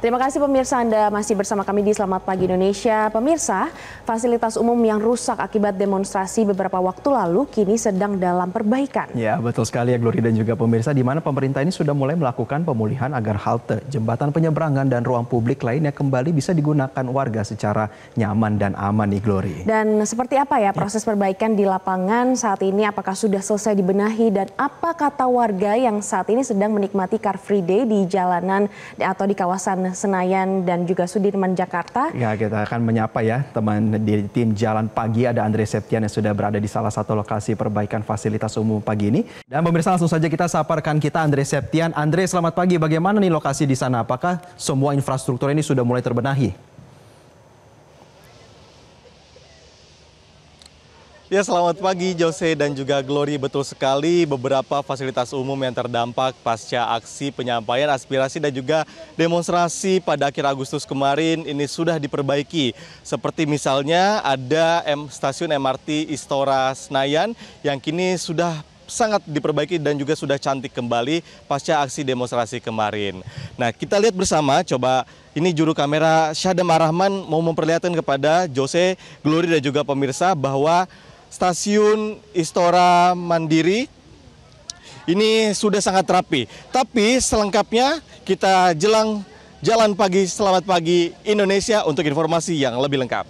Terima kasih pemirsa, Anda masih bersama kami di Selamat Pagi Indonesia. Pemirsa, fasilitas umum yang rusak akibat demonstrasi beberapa waktu lalu kini sedang dalam perbaikan. Ya, betul sekali ya Glory dan juga pemirsa, di mana pemerintah ini sudah mulai melakukan pemulihan agar halte, jembatan penyeberangan dan ruang publik lainnya kembali bisa digunakan warga secara nyaman dan aman nih Glory. Dan seperti apa ya proses perbaikan di lapangan saat ini? Apakah sudah selesai dibenahi dan apa kata warga yang saat ini sedang menikmati Car Free Day di jalanan atau di kawasan Senayan dan juga Sudirman, Jakarta? Ya, kita akan menyapa ya teman di tim Jalan Pagi, ada Andre Septian yang sudah berada di salah satu lokasi perbaikan fasilitas umum pagi ini. Dan pemirsa, langsung saja kita saparkan kita Andre Septian. Andre, selamat pagi. Bagaimana nih lokasi di sana? Apakah semua infrastruktur ini sudah mulai terbenahi? Ya, selamat pagi Jose dan juga Glory. Betul sekali, beberapa fasilitas umum yang terdampak pasca aksi penyampaian aspirasi dan juga demonstrasi pada akhir Agustus kemarin ini sudah diperbaiki. Seperti misalnya ada stasiun MRT Istora Senayan yang kini sudah sangat diperbaiki dan juga sudah cantik kembali pasca aksi demonstrasi kemarin. Nah, kita lihat bersama, coba ini juru kamera Syadam Ar-Rahman mau memperlihatkan kepada Jose, Glory dan juga pemirsa bahwa Stasiun Istora Mandiri ini sudah sangat rapi. Tapi selengkapnya kita jelang Jalan Pagi Selamat Pagi Indonesia untuk informasi yang lebih lengkap.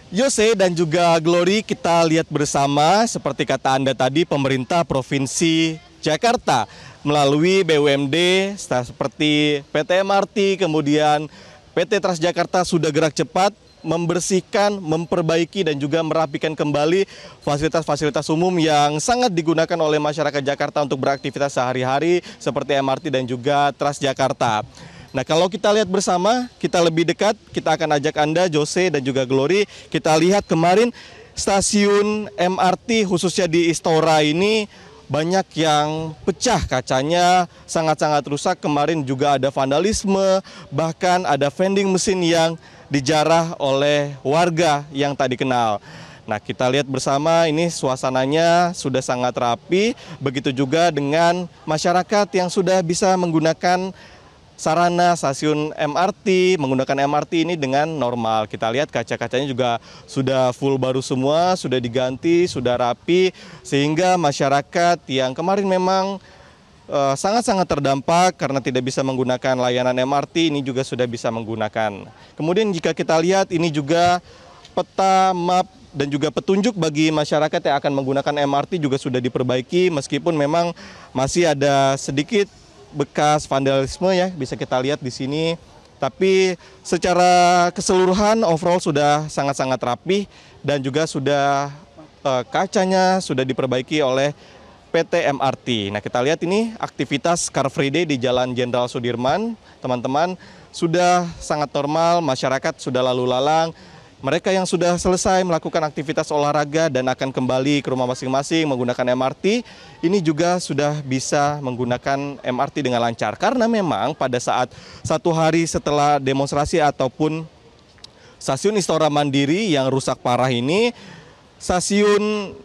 Yose dan juga Glory, kita lihat bersama seperti kata Anda tadi, pemerintah Provinsi Jakarta melalui BUMD seperti PT MRT, kemudian PT Transjakarta sudah gerak cepat membersihkan, memperbaiki dan juga merapikan kembali fasilitas-fasilitas umum yang sangat digunakan oleh masyarakat Jakarta untuk beraktivitas sehari-hari seperti MRT dan juga Transjakarta. Nah, kalau kita lihat bersama, kita lebih dekat, kita akan ajak Anda, Jose dan juga Glory, kita lihat kemarin stasiun MRT khususnya di Istora ini banyak yang pecah kacanya, sangat-sangat rusak. Kemarin juga ada vandalisme, bahkan ada vending mesin yang dijarah oleh warga yang tak dikenal. Nah, kita lihat bersama ini suasananya sudah sangat rapi, begitu juga dengan masyarakat yang sudah bisa menggunakan sarana stasiun MRT, menggunakan MRT ini dengan normal. Kita lihat kaca-kacanya juga sudah full baru semua, sudah diganti, sudah rapi, sehingga masyarakat yang kemarin memang sangat-sangat terdampak karena tidak bisa menggunakan layanan MRT ini juga sudah bisa menggunakan. Kemudian jika kita lihat ini juga peta map dan juga petunjuk bagi masyarakat yang akan menggunakan MRT juga sudah diperbaiki, meskipun memang masih ada sedikit bekas vandalisme ya, bisa kita lihat di sini. Tapi secara keseluruhan overall sudah sangat-sangat rapi dan juga sudah kacanya sudah diperbaiki oleh PT MRT. Nah, kita lihat ini aktivitas Car Free Day di Jalan Jenderal Sudirman, teman-teman, sudah sangat normal, masyarakat sudah lalu lalang. Mereka yang sudah selesai melakukan aktivitas olahraga dan akan kembali ke rumah masing-masing menggunakan MRT, ini juga sudah bisa menggunakan MRT dengan lancar. Karena memang pada saat satu hari setelah demonstrasi ataupun stasiun Istora Mandiri yang rusak parah ini, stasiun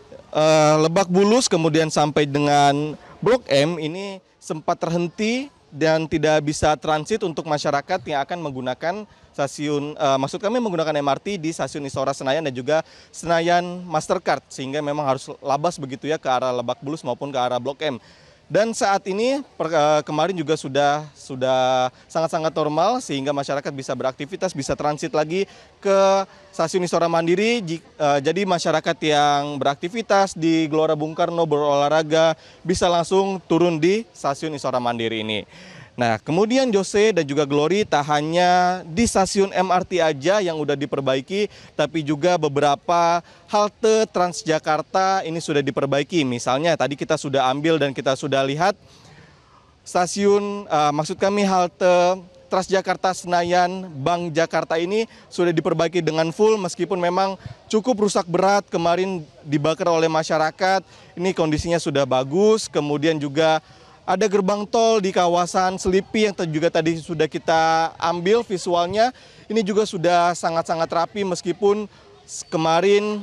Lebak Bulus kemudian sampai dengan Blok M ini sempat terhenti dan tidak bisa transit untuk masyarakat yang akan menggunakan stasiun, maksud kami menggunakan MRT di stasiun Istora Senayan dan juga Senayan Mastercard, sehingga memang harus labas begitu ya ke arah Lebak Bulus maupun ke arah Blok M. Dan saat ini kemarin juga sudah sangat-sangat normal sehingga masyarakat bisa beraktivitas, bisa transit lagi ke stasiun Istora Mandiri. Jadi masyarakat yang beraktivitas di Gelora Bung Karno berolahraga bisa langsung turun di stasiun Istora Mandiri ini. Nah, kemudian Jose dan juga Glory, tak hanya di stasiun MRT aja yang udah diperbaiki, tapi juga beberapa halte Transjakarta ini sudah diperbaiki. Misalnya tadi kita sudah ambil dan kita sudah lihat stasiun, maksud kami halte Transjakarta Senayan Bank Jakarta ini sudah diperbaiki dengan full, meskipun memang cukup rusak berat kemarin dibakar oleh masyarakat. Ini kondisinya sudah bagus, kemudian juga ada gerbang tol di kawasan Selipi yang juga tadi sudah kita ambil visualnya. Ini juga sudah sangat-sangat rapi meskipun kemarin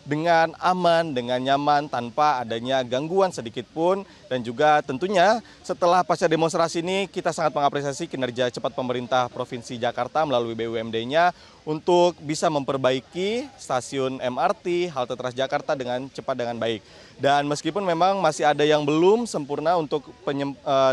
dengan aman, dengan nyaman, tanpa adanya gangguan sedikit pun. Dan juga tentunya setelah pasca demonstrasi ini kita sangat mengapresiasi kinerja cepat pemerintah Provinsi Jakarta melalui BUMD-nya untuk bisa memperbaiki stasiun MRT, halte Transjakarta dengan cepat dengan baik. Dan meskipun memang masih ada yang belum sempurna untuk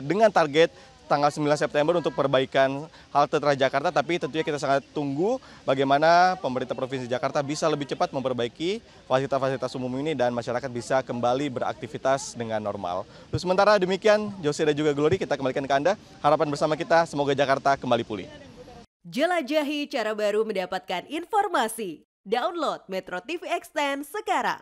dengan target tanggal 9 September untuk perbaikan halte Transjakarta, tapi tentunya kita sangat tunggu bagaimana pemerintah Provinsi Jakarta bisa lebih cepat memperbaiki fasilitas-fasilitas umum ini dan masyarakat bisa kembali beraktivitas dengan normal. Terus sementara demikian, Jose dan juga Glory, kita kembalikan ke Anda. Harapan bersama kita, semoga Jakarta kembali pulih. Jelajahi cara baru mendapatkan informasi. Download Metro TV Extend sekarang.